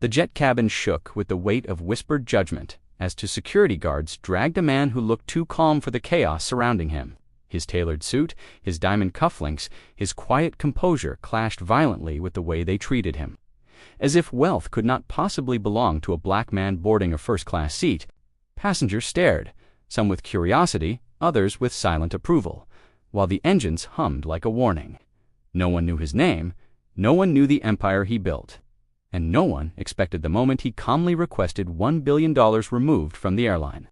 The jet cabin shook with the weight of whispered judgment as two security guards dragged a man who looked too calm for the chaos surrounding him. His tailored suit, his diamond cufflinks, his quiet composure clashed violently with the way they treated him. As if wealth could not possibly belong to a black man boarding a first-class seat, passengers stared, some with curiosity, others with silent approval, while the engines hummed like a warning. No one knew his name, no one knew the empire he built, and no one expected the moment he calmly requested $1 billion removed from the airline.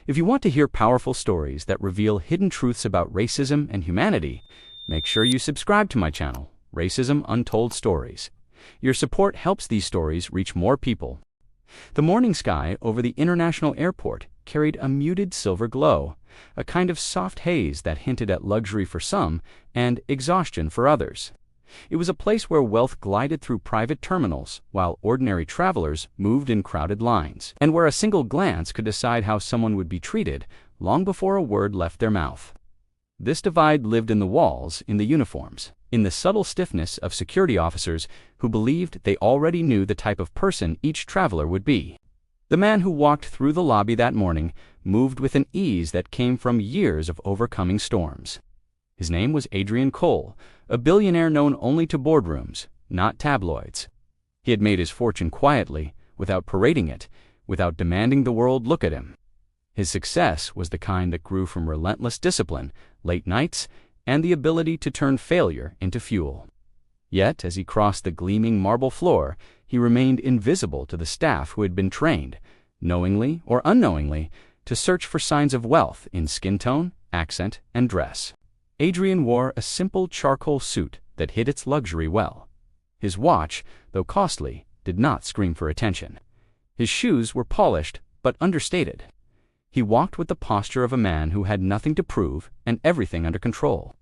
If you want to hear powerful stories that reveal hidden truths about racism and humanity, make sure you subscribe to my channel, Racism Untold Stories. Your support helps these stories reach more people. The morning sky over the international airport carried a muted silver glow, a kind of soft haze that hinted at luxury for some and exhaustion for others. It was a place where wealth glided through private terminals while ordinary travelers moved in crowded lines, and where a single glance could decide how someone would be treated long before a word left their mouth. This divide lived in the walls, in the uniforms, in the subtle stiffness of security officers who believed they already knew the type of person each traveler would be. The man who walked through the lobby that morning moved with an ease that came from years of overcoming storms. His name was Adrian Cole, a billionaire known only to boardrooms, not tabloids. He had made his fortune quietly, without parading it, without demanding the world look at him. His success was the kind that grew from relentless discipline, late nights, and the ability to turn failure into fuel. Yet, as he crossed the gleaming marble floor, he remained invisible to the staff who had been trained, knowingly or unknowingly, to search for signs of wealth in skin tone, accent, and dress. Adrian wore a simple charcoal suit that hid its luxury well. His watch, though costly, did not scream for attention. His shoes were polished but understated. He walked with the posture of a man who had nothing to prove and everything under control.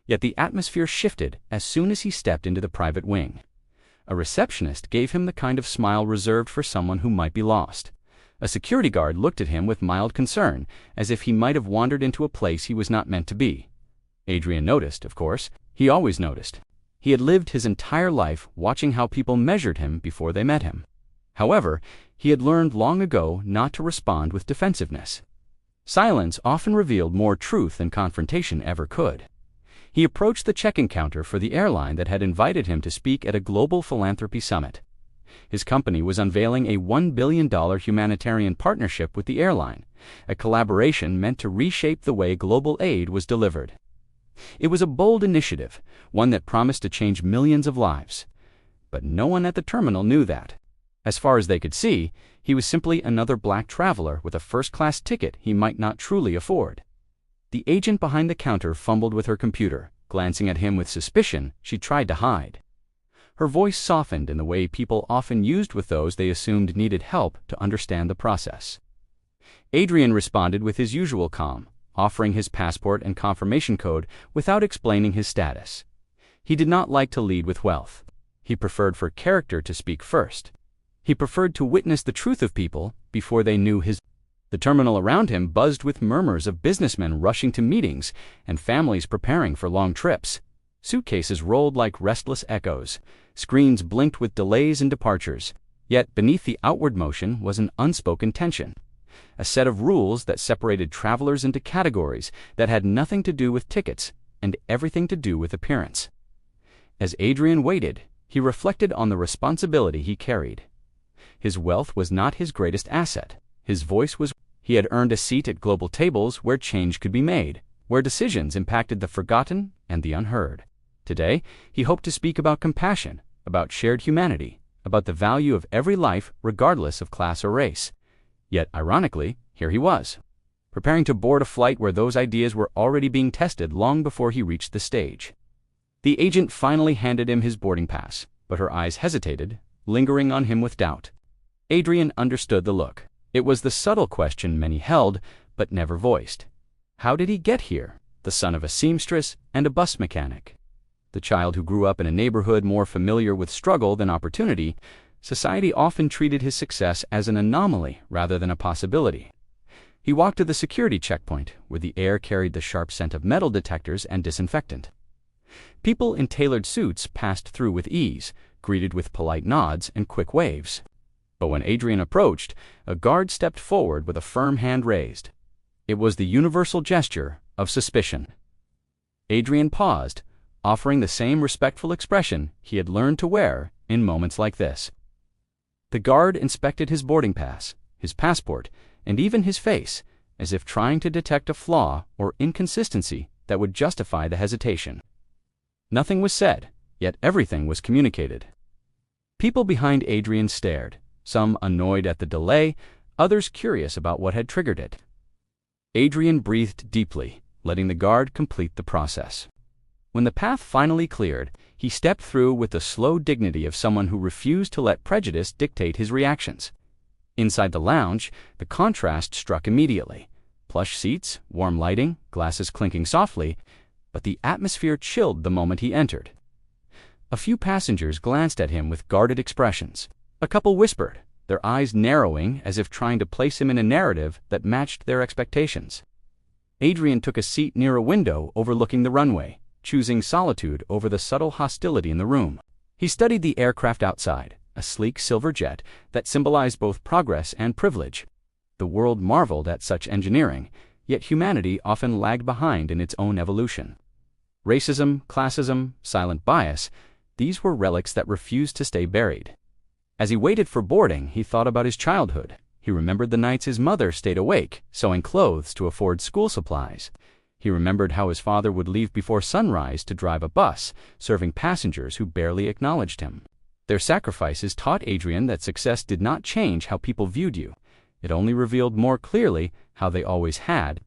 Yet the atmosphere shifted as soon as he stepped into the private wing. A receptionist gave him the kind of smile reserved for someone who might be lost. A security guard looked at him with mild concern, as if he might have wandered into a place he was not meant to be. Adrian noticed, of course. He always noticed. He had lived his entire life watching how people measured him before they met him. However, he had learned long ago not to respond with defensiveness. Silence often revealed more truth than confrontation ever could. He approached the check-in counter for the airline that had invited him to speak at a global philanthropy summit. His company was unveiling a $1 billion humanitarian partnership with the airline, a collaboration meant to reshape the way global aid was delivered. It was a bold initiative, one that promised to change millions of lives. But no one at the terminal knew that. As far as they could see, he was simply another black traveler with a first-class ticket he might not truly afford. The agent behind the counter fumbled with her computer, glancing at him with suspicion she tried to hide. Her voice softened in the way people often used with those they assumed needed help to understand the process. Adrian responded with his usual calm, offering his passport and confirmation code without explaining his status. He did not like to lead with wealth. He preferred for character to speak first. He preferred to witness the truth of people before they knew his. The terminal around him buzzed with murmurs of businessmen rushing to meetings and families preparing for long trips. Suitcases rolled like restless echoes. Screens blinked with delays and departures. Yet beneath the outward motion was an unspoken tension. A set of rules that separated travelers into categories that had nothing to do with tickets and everything to do with appearance. As Adrian waited, he reflected on the responsibility he carried. His wealth was not his greatest asset. His voice was. He had earned a seat at global tables where change could be made, where decisions impacted the forgotten and the unheard. Today, he hoped to speak about compassion, about shared humanity, about the value of every life regardless of class or race. Yet, ironically, here he was, preparing to board a flight where those ideas were already being tested long before he reached the stage. The agent finally handed him his boarding pass, but her eyes hesitated, lingering on him with doubt. Adrian understood the look. It was the subtle question many held, but never voiced. How did he get here, the son of a seamstress and a bus mechanic? The child who grew up in a neighborhood more familiar with struggle than opportunity, society often treated his success as an anomaly rather than a possibility. He walked to the security checkpoint, where the air carried the sharp scent of metal detectors and disinfectant. People in tailored suits passed through with ease, greeted with polite nods and quick waves. But when Adrian approached, a guard stepped forward with a firm hand raised. It was the universal gesture of suspicion. Adrian paused, offering the same respectful expression he had learned to wear in moments like this. The guard inspected his boarding pass, his passport, and even his face, as if trying to detect a flaw or inconsistency that would justify the hesitation. Nothing was said, yet everything was communicated. People behind Adrian stared, some annoyed at the delay, others curious about what had triggered it. Adrian breathed deeply, letting the guard complete the process. When the path finally cleared, he stepped through with the slow dignity of someone who refused to let prejudice dictate his reactions. Inside the lounge, the contrast struck immediately. Plush seats, warm lighting, glasses clinking softly, but the atmosphere chilled the moment he entered. A few passengers glanced at him with guarded expressions. A couple whispered, their eyes narrowing as if trying to place him in a narrative that matched their expectations. Adrian took a seat near a window overlooking the runway, choosing solitude over the subtle hostility in the room. He studied the aircraft outside, a sleek silver jet that symbolized both progress and privilege. The world marveled at such engineering, yet humanity often lagged behind in its own evolution. Racism, classism, silent bias, these were relics that refused to stay buried. As he waited for boarding, he thought about his childhood. He remembered the nights his mother stayed awake, sewing clothes to afford school supplies. He remembered how his father would leave before sunrise to drive a bus, serving passengers who barely acknowledged him. Their sacrifices taught Adrian that success did not change how people viewed you. It only revealed more clearly how they always had.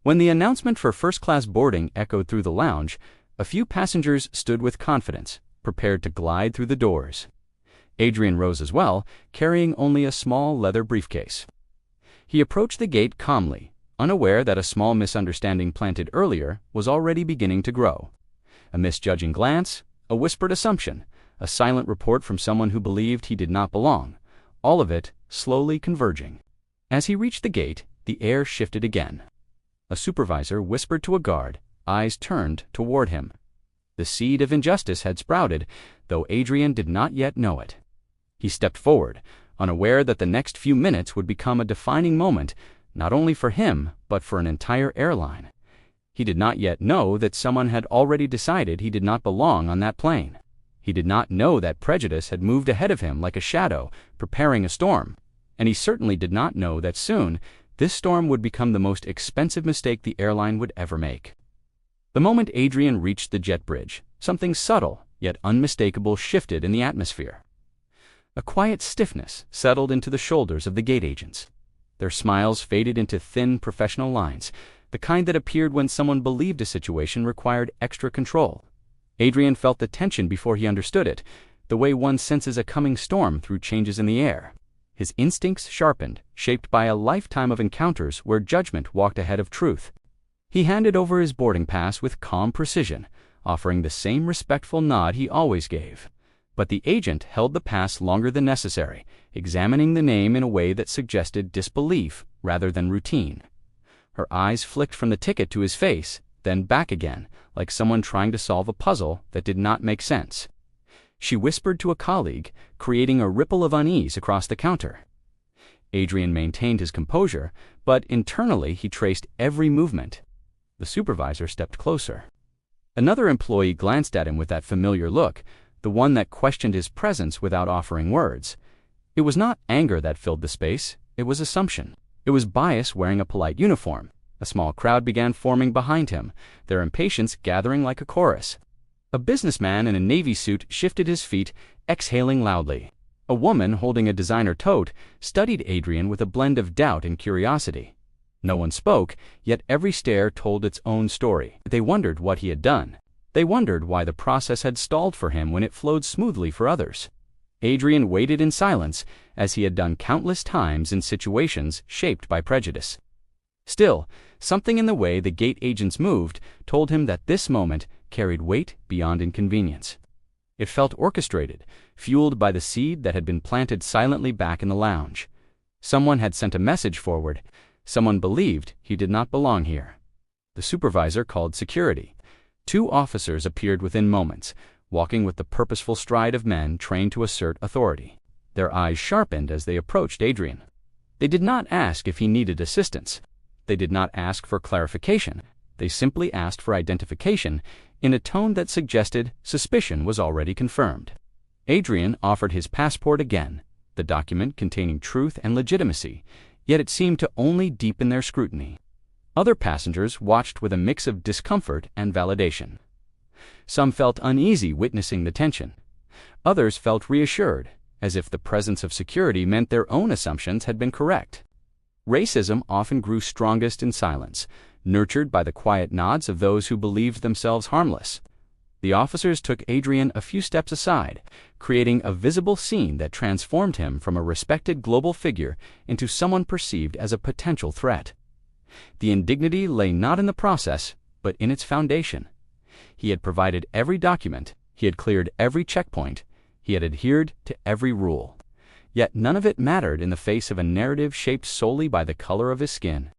When the announcement for first-class boarding echoed through the lounge, a few passengers stood with confidence, prepared to glide through the doors. Adrian rose as well, carrying only a small leather briefcase. He approached the gate calmly, unaware that a small misunderstanding planted earlier was already beginning to grow. A misjudging glance, a whispered assumption, a silent report from someone who believed he did not belong, all of it slowly converging. As he reached the gate, the air shifted again. A supervisor whispered to a guard, eyes turned toward him. The seed of injustice had sprouted, though Adrian did not yet know it. He stepped forward, unaware that the next few minutes would become a defining moment, not only for him, but for an entire airline. He did not yet know that someone had already decided he did not belong on that plane. He did not know that prejudice had moved ahead of him like a shadow, preparing a storm. And he certainly did not know that soon, this storm would become the most expensive mistake the airline would ever make. The moment Adrian reached the jet bridge, something subtle, yet unmistakable shifted in the atmosphere. A quiet stiffness settled into the shoulders of the gate agents. Their smiles faded into thin professional lines, the kind that appeared when someone believed a situation required extra control. Adrian felt the tension before he understood it, the way one senses a coming storm through changes in the air. His instincts sharpened, shaped by a lifetime of encounters where judgment walked ahead of truth. He handed over his boarding pass with calm precision, offering the same respectful nod he always gave. But the agent held the pass longer than necessary, examining the name in a way that suggested disbelief rather than routine. Her eyes flicked from the ticket to his face, then back again, like someone trying to solve a puzzle that did not make sense. She whispered to a colleague, creating a ripple of unease across the counter. Adrian maintained his composure, but internally he traced every movement. The supervisor stepped closer. Another employee glanced at him with that familiar look, the one that questioned his presence without offering words. It was not anger that filled the space, it was assumption. It was bias wearing a polite uniform. A small crowd began forming behind him, their impatience gathering like a chorus. A businessman in a navy suit shifted his feet, exhaling loudly. A woman holding a designer tote studied Adrian with a blend of doubt and curiosity. No one spoke, yet every stare told its own story. They wondered what he had done. They wondered why the process had stalled for him when it flowed smoothly for others. Adrian waited in silence, as he had done countless times in situations shaped by prejudice. Still, something in the way the gate agents moved told him that this moment carried weight beyond inconvenience. It felt orchestrated, fueled by the seed that had been planted silently back in the lounge. Someone had sent a message forward. Someone believed he did not belong here. The supervisor called security. 2 officers appeared within moments, walking with the purposeful stride of men trained to assert authority. Their eyes sharpened as they approached Adrian. They did not ask if he needed assistance. They did not ask for clarification. They simply asked for identification in a tone that suggested suspicion was already confirmed. Adrian offered his passport again, the document containing truth and legitimacy, yet it seemed to only deepen their scrutiny. Other passengers watched with a mix of discomfort and validation. Some felt uneasy witnessing the tension. Others felt reassured, as if the presence of security meant their own assumptions had been correct. Racism often grew strongest in silence, nurtured by the quiet nods of those who believed themselves harmless. The officers took Adrian a few steps aside, creating a visible scene that transformed him from a respected global figure into someone perceived as a potential threat. The indignity lay not in the process, but in its foundation. He had provided every document, he had cleared every checkpoint, he had adhered to every rule. Yet none of it mattered in the face of a narrative shaped solely by the color of his skin.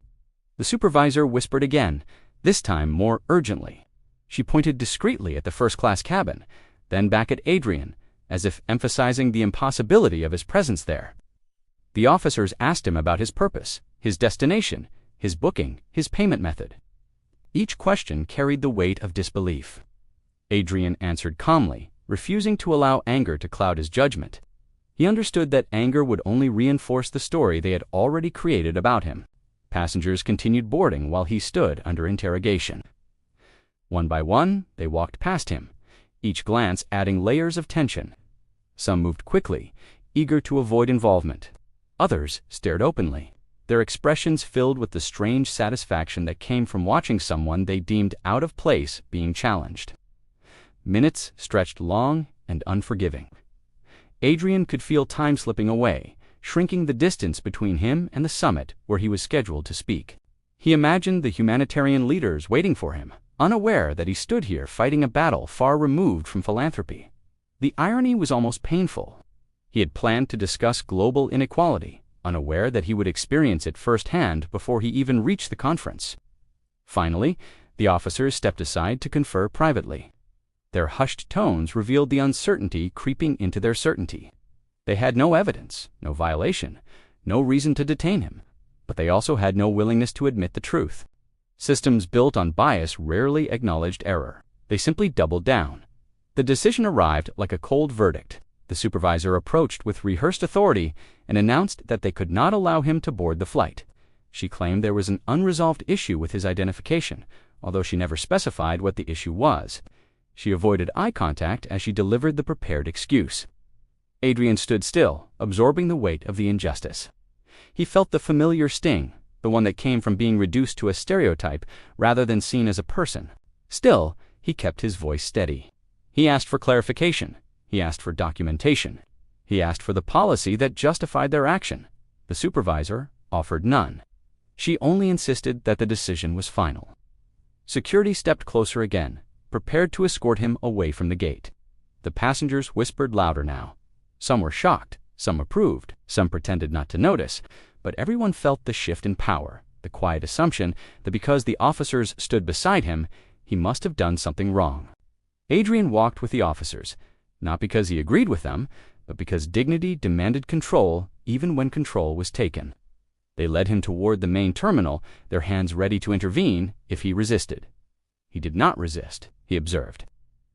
The supervisor whispered again, this time more urgently. She pointed discreetly at the first-class cabin, then back at Adrian, as if emphasizing the impossibility of his presence there. The officers asked him about his purpose, his destination, his booking, his payment method. Each question carried the weight of disbelief. Adrian answered calmly, refusing to allow anger to cloud his judgment. He understood that anger would only reinforce the story they had already created about him. Passengers continued boarding while he stood under interrogation. One by one, they walked past him, each glance adding layers of tension. Some moved quickly, eager to avoid involvement. Others stared openly, their expressions filled with the strange satisfaction that came from watching someone they deemed out of place being challenged. Minutes stretched long and unforgiving. Adrian could feel time slipping away, shrinking the distance between him and the summit where he was scheduled to speak. He imagined the humanitarian leaders waiting for him, unaware that he stood here fighting a battle far removed from philanthropy. The irony was almost painful. He had planned to discuss global inequality, unaware that he would experience it firsthand before he even reached the conference. Finally, the officers stepped aside to confer privately. Their hushed tones revealed the uncertainty creeping into their certainty. They had no evidence, no violation, no reason to detain him, but they also had no willingness to admit the truth. Systems built on bias rarely acknowledged error. They simply doubled down. The decision arrived like a cold verdict. The supervisor approached with rehearsed authority and announced that they could not allow him to board the flight. She claimed there was an unresolved issue with his identification, although she never specified what the issue was. She avoided eye contact as she delivered the prepared excuse. Adrian stood still, absorbing the weight of the injustice. He felt the familiar sting, the one that came from being reduced to a stereotype rather than seen as a person. Still, he kept his voice steady. He asked for clarification. He asked for documentation. He asked for the policy that justified their action. The supervisor offered none. She only insisted that the decision was final. Security stepped closer again, prepared to escort him away from the gate. The passengers whispered louder now. Some were shocked, some approved, some pretended not to notice, but everyone felt the shift in power, the quiet assumption that because the officers stood beside him, he must have done something wrong. Adrian walked with the officers, not because he agreed with them, but because dignity demanded control even when control was taken. They led him toward the main terminal, their hands ready to intervene if he resisted. He did not resist, he observed.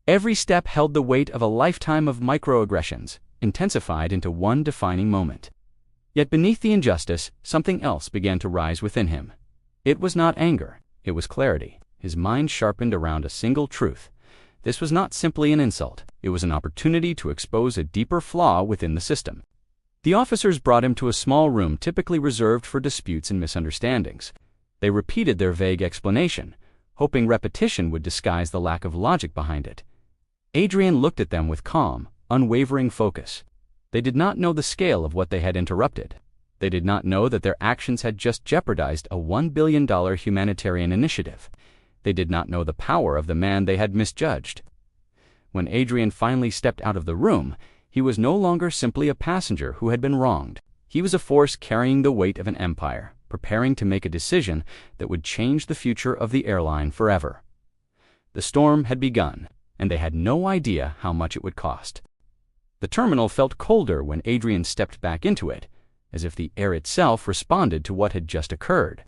Every step held the weight of a lifetime of microaggressions, intensified into one defining moment. Yet beneath the injustice, something else began to rise within him. It was not anger, it was clarity. His mind sharpened around a single truth. This was not simply an insult, it was an opportunity to expose a deeper flaw within the system. The officers brought him to a small room typically reserved for disputes and misunderstandings. They repeated their vague explanation, hoping repetition would disguise the lack of logic behind it. Adrian looked at them with calm, unwavering focus. They did not know the scale of what they had interrupted. They did not know that their actions had just jeopardized a $1 billion humanitarian initiative. They did not know the power of the man they had misjudged. When Adrian finally stepped out of the room, he was no longer simply a passenger who had been wronged. He was a force carrying the weight of an empire, preparing to make a decision that would change the future of the airline forever. The storm had begun, and they had no idea how much it would cost. The terminal felt colder when Adrian stepped back into it, as if the air itself responded to what had just occurred.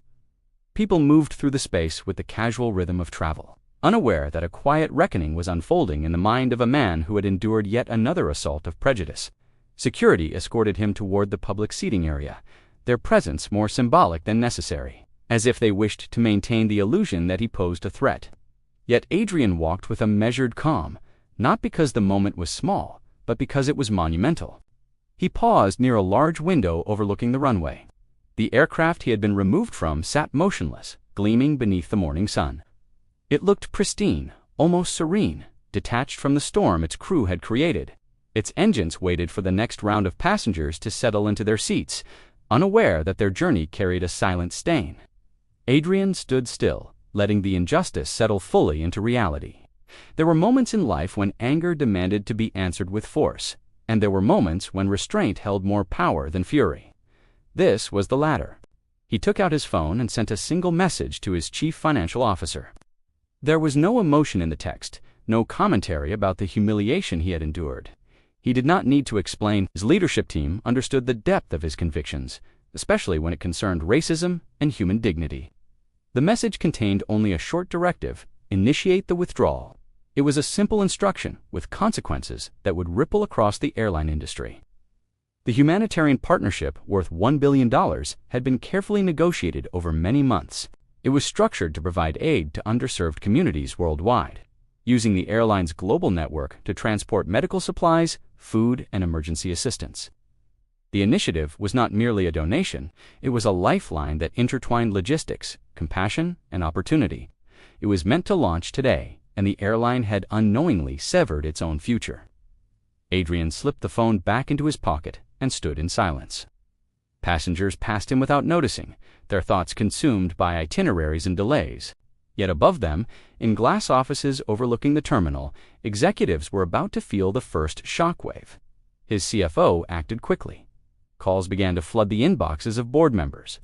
People moved through the space with the casual rhythm of travel, unaware that a quiet reckoning was unfolding in the mind of a man who had endured yet another assault of prejudice. Security escorted him toward the public seating area, their presence more symbolic than necessary, as if they wished to maintain the illusion that he posed a threat. Yet Adrian walked with a measured calm, not because the moment was small, but because it was monumental. He paused near a large window overlooking the runway. The aircraft he had been removed from sat motionless, gleaming beneath the morning sun. It looked pristine, almost serene, detached from the storm its crew had created. Its engines waited for the next round of passengers to settle into their seats, unaware that their journey carried a silent stain. Adrian stood still, letting the injustice settle fully into reality. There were moments in life when anger demanded to be answered with force, and there were moments when restraint held more power than fury. This was the latter. He took out his phone and sent a single message to his chief financial officer. There was no emotion in the text, no commentary about the humiliation he had endured. He did not need to explain. His leadership team understood the depth of his convictions, especially when it concerned racism and human dignity. The message contained only a short directive: initiate the withdrawal. It was a simple instruction with consequences that would ripple across the airline industry. The humanitarian partnership, worth $1 billion, had been carefully negotiated over many months. It was structured to provide aid to underserved communities worldwide, using the airline's global network to transport medical supplies, food, and emergency assistance. The initiative was not merely a donation, it was a lifeline that intertwined logistics, compassion, and opportunity. It was meant to launch today, and the airline had unknowingly severed its own future. Adrian slipped the phone back into his pocket and stood in silence. Passengers passed him without noticing, their thoughts consumed by itineraries and delays. Yet above them, in glass offices overlooking the terminal, executives were about to feel the first shockwave. His CFO acted quickly. Calls began to flood the inboxes of board members.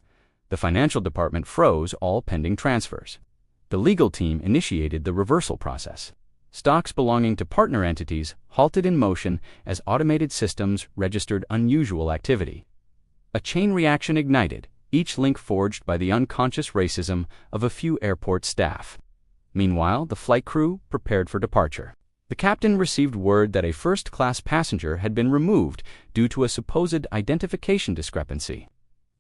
The financial department froze all pending transfers. The legal team initiated the reversal process. Stocks belonging to partner entities halted in motion as automated systems registered unusual activity. A chain reaction ignited, each link forged by the unconscious racism of a few airport staff. Meanwhile, the flight crew prepared for departure. The captain received word that a first-class passenger had been removed due to a supposed identification discrepancy.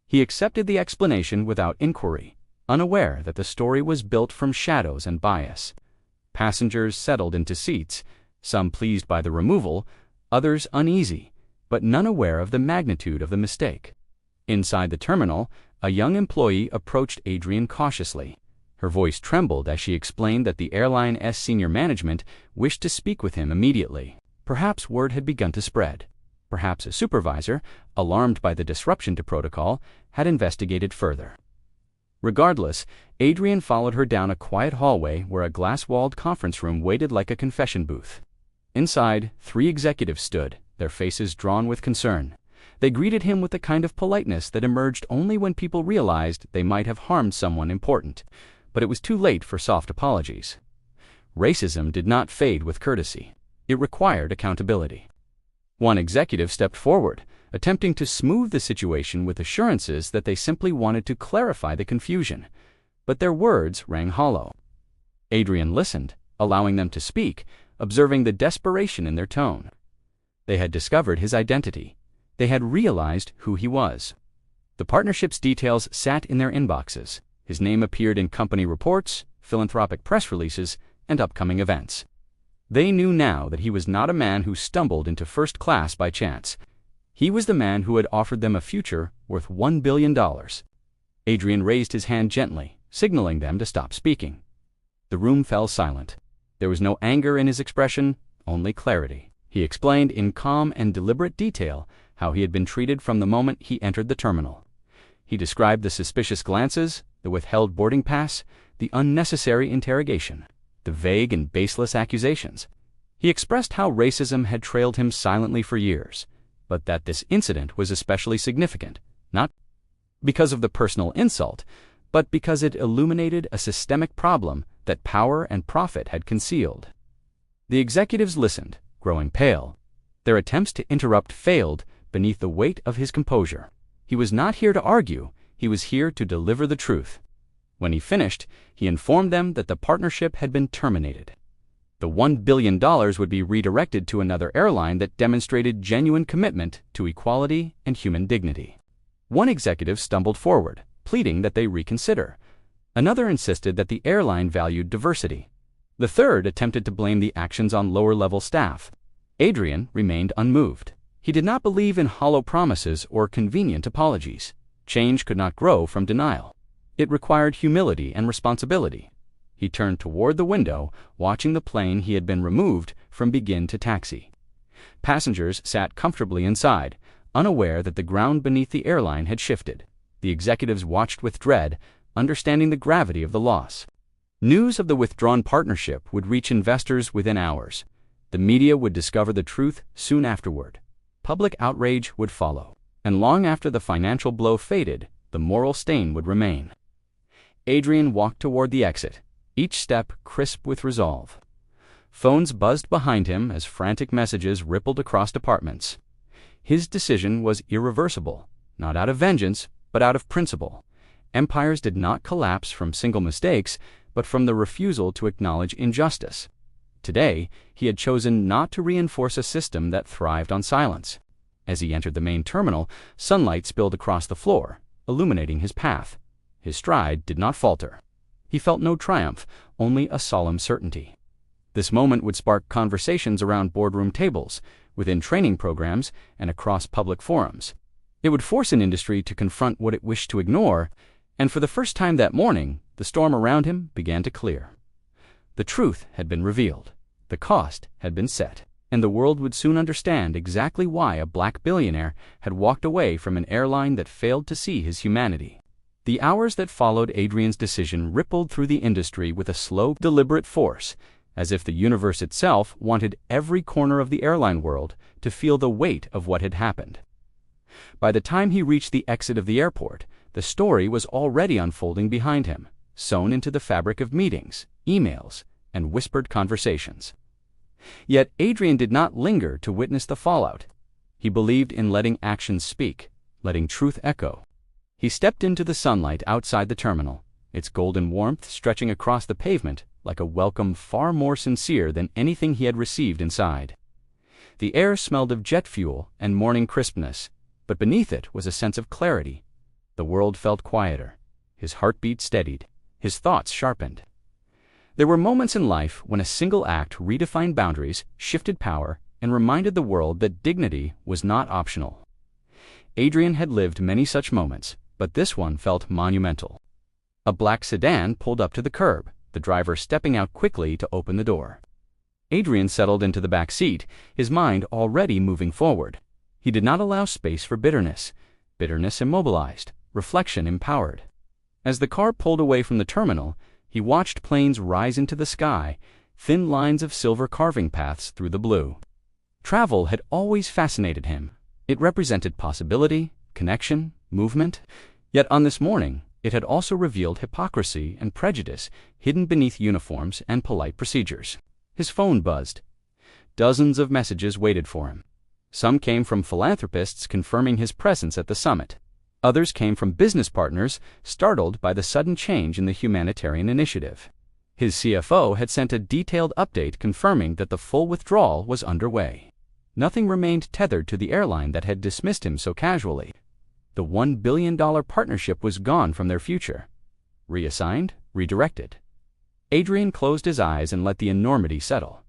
He accepted the explanation without inquiry, unaware that the story was built from shadows and bias. Passengers settled into seats, some pleased by the removal, others uneasy, but none aware of the magnitude of the mistake. Inside the terminal, a young employee approached Adrian cautiously. Her voice trembled as she explained that the airline's senior management wished to speak with him immediately. Perhaps word had begun to spread. Perhaps a supervisor, alarmed by the disruption to protocol, had investigated further. Regardless, Adrian followed her down a quiet hallway where a glass-walled conference room waited like a confession booth. Inside, 3 executives stood, their faces drawn with concern. They greeted him with the kind of politeness that emerged only when people realized they might have harmed someone important, but it was too late for soft apologies. Racism did not fade with courtesy. It required accountability. One executive stepped forward, attempting to smooth the situation with assurances that they simply wanted to clarify the confusion, but their words rang hollow. Adrian listened, allowing them to speak, observing the desperation in their tone. They had discovered his identity. They had realized who he was. The partnership's details sat in their inboxes. His name appeared in company reports, philanthropic press releases, and upcoming events. They knew now that he was not a man who stumbled into first class by chance. He was the man who had offered them a future worth $1 billion. Adrian raised his hand gently, signaling them to stop speaking. The room fell silent. There was no anger in his expression, only clarity. He explained in calm and deliberate detail how he had been treated from the moment he entered the terminal. He described the suspicious glances, the withheld boarding pass, the unnecessary interrogation, the vague and baseless accusations. He expressed how racism had trailed him silently for years, but that this incident was especially significant, not because of the personal insult, but because it illuminated a systemic problem that power and profit had concealed. The executives listened, growing pale. Their attempts to interrupt failed beneath the weight of his composure. He was not here to argue, he was here to deliver the truth. When he finished, he informed them that the partnership had been terminated. The $1 billion would be redirected to another airline that demonstrated genuine commitment to equality and human dignity. One executive stumbled forward, pleading that they reconsider. Another insisted that the airline valued diversity. The third attempted to blame the actions on lower-level staff. Adrian remained unmoved. He did not believe in hollow promises or convenient apologies. Change could not grow from denial. It required humility and responsibility. He turned toward the window, watching the plane he had been removed from begin to taxi. Passengers sat comfortably inside, unaware that the ground beneath the airline had shifted. The executives watched with dread, understanding the gravity of the loss. News of the withdrawn partnership would reach investors within hours. The media would discover the truth soon afterward. Public outrage would follow. And long after the financial blow faded, the moral stain would remain. Adrian walked toward the exit, each step crisp with resolve. Phones buzzed behind him as frantic messages rippled across departments. His decision was irreversible, not out of vengeance, but out of principle. Empires did not collapse from single mistakes, but from the refusal to acknowledge injustice. Today, he had chosen not to reinforce a system that thrived on silence. As he entered the main terminal, sunlight spilled across the floor, illuminating his path. His stride did not falter. He felt no triumph, only a solemn certainty. This moment would spark conversations around boardroom tables, within training programs, and across public forums. It would force an industry to confront what it wished to ignore, and for the first time that morning, the storm around him began to clear. The truth had been revealed, the cost had been set, and the world would soon understand exactly why a black billionaire had walked away from an airline that failed to see his humanity. The hours that followed Adrian's decision rippled through the industry with a slow, deliberate force, as if the universe itself wanted every corner of the airline world to feel the weight of what had happened. By the time he reached the exit of the airport, the story was already unfolding behind him, sewn into the fabric of meetings, emails, and whispered conversations. Yet Adrian did not linger to witness the fallout. He believed in letting actions speak, letting truth echo. He stepped into the sunlight outside the terminal, its golden warmth stretching across the pavement like a welcome far more sincere than anything he had received inside. The air smelled of jet fuel and morning crispness, but beneath it was a sense of clarity. The world felt quieter. His heartbeat steadied. His thoughts sharpened. There were moments in life when a single act redefined boundaries, shifted power, and reminded the world that dignity was not optional. Adrian had lived many such moments, but this one felt monumental. A black sedan pulled up to the curb, the driver stepping out quickly to open the door. Adrian settled into the back seat, his mind already moving forward. He did not allow space for bitterness. Bitterness immobilized, reflection empowered. As the car pulled away from the terminal, he watched planes rise into the sky, thin lines of silver carving paths through the blue. Travel had always fascinated him. It represented possibility, connection, movement. Yet on this morning, it had also revealed hypocrisy and prejudice hidden beneath uniforms and polite procedures. His phone buzzed. Dozens of messages waited for him. Some came from philanthropists confirming his presence at the summit. Others came from business partners startled by the sudden change in the humanitarian initiative. His CFO had sent a detailed update confirming that the full withdrawal was underway. Nothing remained tethered to the airline that had dismissed him so casually. The $1 billion partnership was gone from their future. Reassigned, redirected. Adrian closed his eyes and let the enormity settle.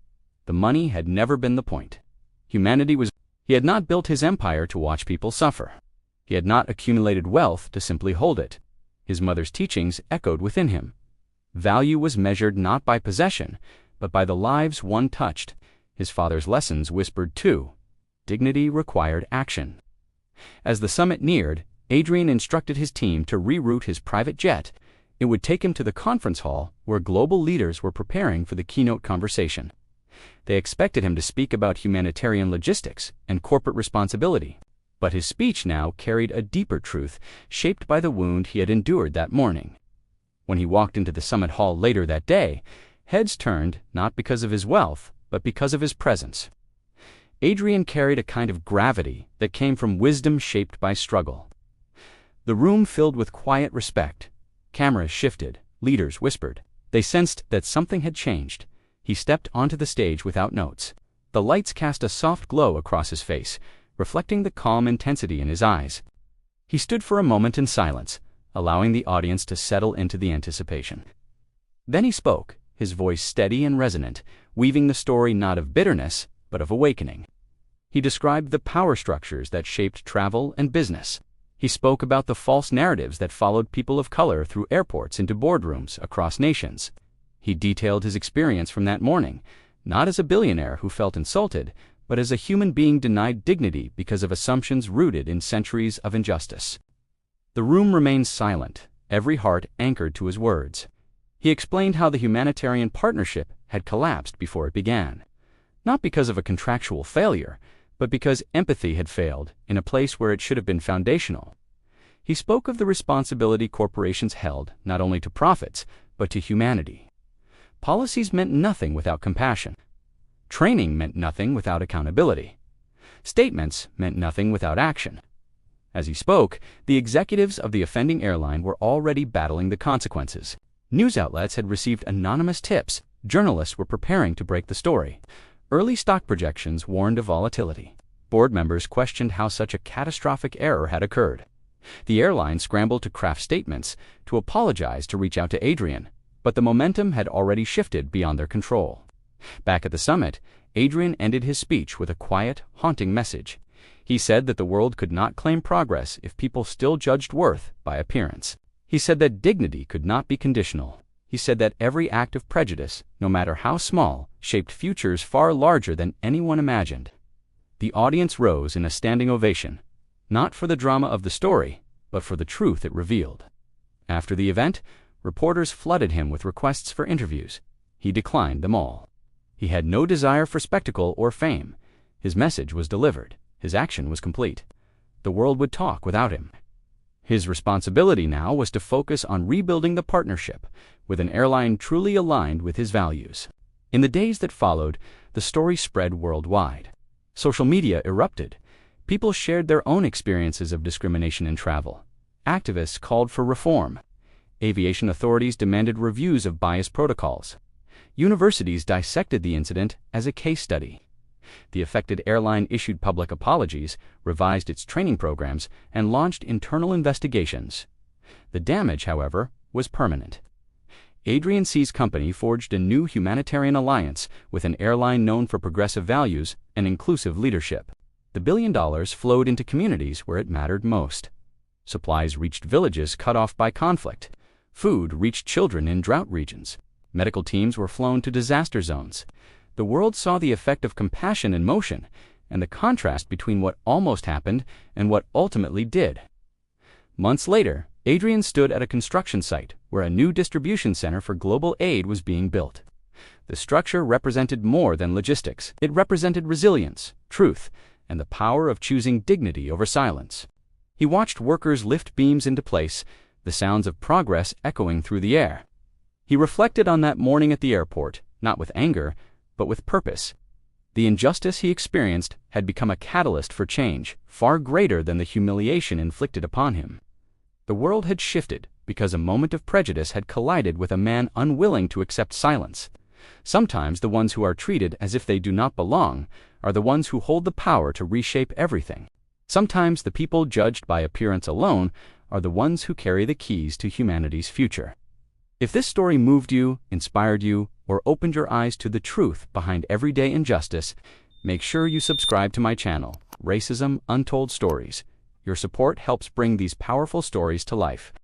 The money had never been the point. Humanity was. He had not built his empire to watch people suffer. He had not accumulated wealth to simply hold it. His mother's teachings echoed within him. Value was measured not by possession, but by the lives one touched. His father's lessons whispered too. Dignity required action. As the summit neared, Adrian instructed his team to reroute his private jet. It would take him to the conference hall where global leaders were preparing for the keynote conversation. They expected him to speak about humanitarian logistics and corporate responsibility. But his speech now carried a deeper truth, shaped by the wound he had endured that morning. When he walked into the summit hall later that day, heads turned not because of his wealth, but because of his presence. Adrian carried a kind of gravity that came from wisdom shaped by struggle. The room filled with quiet respect. Cameras shifted, leaders whispered. They sensed that something had changed. He stepped onto the stage without notes. The lights cast a soft glow across his face, reflecting the calm intensity in his eyes. He stood for a moment in silence, allowing the audience to settle into the anticipation. Then he spoke, his voice steady and resonant, weaving the story not of bitterness, but of awakening. He described the power structures that shaped travel and business. He spoke about the false narratives that followed people of color through airports into boardrooms across nations. He detailed his experience from that morning, not as a billionaire who felt insulted, but as a human being denied dignity because of assumptions rooted in centuries of injustice. The room remained silent, every heart anchored to his words. He explained how the humanitarian partnership had collapsed before it began, not because of a contractual failure, but because empathy had failed in a place where it should have been foundational. He spoke of the responsibility corporations held not only to profits, but to humanity. Policies meant nothing without compassion. Training meant nothing without accountability. Statements meant nothing without action. As he spoke, the executives of the offending airline were already battling the consequences. News outlets had received anonymous tips. Journalists were preparing to break the story. Early stock projections warned of volatility. Board members questioned how such a catastrophic error had occurred. The airline scrambled to craft statements, to apologize, to reach out to Adrian, but the momentum had already shifted beyond their control. Back at the summit, Adrian ended his speech with a quiet, haunting message. He said that the world could not claim progress if people still judged worth by appearance. He said that dignity could not be conditional. He said that every act of prejudice, no matter how small, shaped futures far larger than anyone imagined. The audience rose in a standing ovation, not for the drama of the story, but for the truth it revealed. After the event, reporters flooded him with requests for interviews. He declined them all. He had no desire for spectacle or fame. His message was delivered. His action was complete. The world would talk without him. His responsibility now was to focus on rebuilding the partnership with an airline truly aligned with his values. In the days that followed, the story spread worldwide. Social media erupted. People shared their own experiences of discrimination in travel. Activists called for reform. Aviation authorities demanded reviews of bias protocols. Universities dissected the incident as a case study. The affected airline issued public apologies, revised its training programs, and launched internal investigations. The damage, however, was permanent. Adrian C's company forged a new humanitarian alliance with an airline known for progressive values and inclusive leadership. The $1 billion flowed into communities where it mattered most. Supplies reached villages cut off by conflict. Food reached children in drought regions. Medical teams were flown to disaster zones. The world saw the effect of compassion in motion, and the contrast between what almost happened and what ultimately did. Months later, Adrian stood at a construction site where a new distribution center for global aid was being built. The structure represented more than logistics. It represented resilience, truth, and the power of choosing dignity over silence. He watched workers lift beams into place, the sounds of progress echoing through the air. He reflected on that morning at the airport, not with anger, but with purpose. The injustice he experienced had become a catalyst for change, far greater than the humiliation inflicted upon him. The world had shifted because a moment of prejudice had collided with a man unwilling to accept silence. Sometimes the ones who are treated as if they do not belong are the ones who hold the power to reshape everything. Sometimes the people judged by appearance alone are the ones who carry the keys to humanity's future. If this story moved you, inspired you, or opened your eyes to the truth behind everyday injustice, make sure you subscribe to my channel, Racism Untold Stories. Your support helps bring these powerful stories to life.